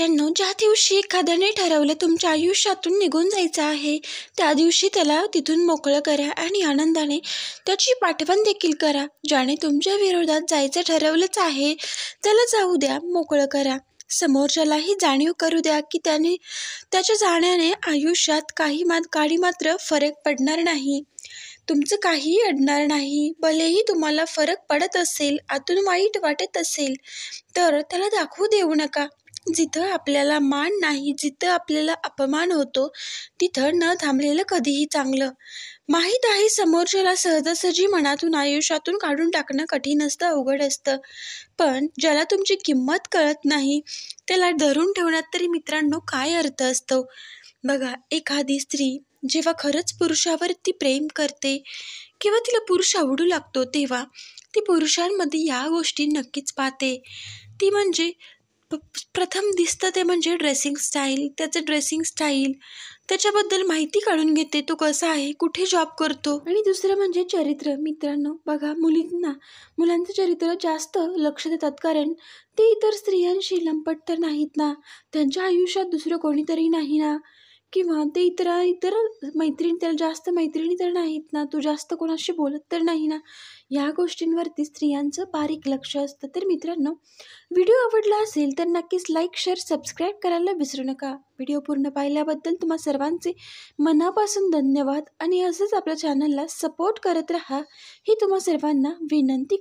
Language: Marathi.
मित्रांनो, ज्या दिवशी एखाद्याने ठरवलं तुमच्या आयुष्यातून निघून जायचं आहे, त्या दिवशी त्याला तिथून मोकळं करा आणि आनंदाने त्याची पाठवण देखील करा. ज्याने तुमच्या विरोधात जायचं ठरवलंच आहे, त्याला जाऊ द्या, मोकळं करा. समोरच्यालाही जाणीव करू द्या की त्याच्या जाण्याने आयुष्यात काही मात्र फरक पडणार नाही. तुमचं काहीही अडणार नाही. भलेही तुम्हाला फरक पडत असेल, आतून वाईट वाटत असेल, तर त्याला दाखवू देऊ नका. जिथं आपल्याला मान नाही, जिथं आपल्याला अपमान होतो, तिथं न थांबलेलं कधीही चांगलं. माहीत आहे समोरच्याला सहजासहजी मनातून आयुष्यातून काढून टाकणं कठीण असतं, अवघड असतं. पण ज्याला तुमची किंमत कळत नाही, त्याला धरून ठेवण्यात तरी मित्रांनो काय अर्थ असतो? बघा, एखादी स्त्री जेव्हा खरंच पुरुषावरती प्रेम करते किंवा तिला पुरुष आवडू लागतो, तेव्हा ती पुरुषांमध्ये या गोष्टी नक्कीच पाहते. ती म्हणजे प प्रथम दिसतं ते म्हणजे ड्रेसिंग स्टाईल, त्याच्याबद्दल माहिती काढून घेते, तो कसा आहे, कुठे जॉब करतो. आणि दुसरं म्हणजे चरित्र. मित्रांनो बघा, मुलांचं चरित्र जास्त लक्ष देतात, कारण ते इतर स्त्रियांशी लंपट तर नाहीत ना, त्यांच्या आयुष्यात दुसरं कोणीतरी नाही ना, किंवा ते इतर मैत्रिणी, त्याला जास्त मैत्रिणी तर नाहीत ना, तू जास्त कोणाशी बोलत तर नाही ना, या गोष्टींवरती स्त्रियांचं बारीक लक्ष असतं. तर मित्रांनो, व्हिडिओ आवडला असेल तर नक्कीच लाईक, शेअर, सबस्क्राईब करायला विसरू नका. व्हिडिओ पूर्ण पाहिल्याबद्दल तुम्हा सर्वांचे मनापासून धन्यवाद आणि असंच आपल्या चॅनलला सपोर्ट करत राहा, ही तुम्हा सर्वांना विनंती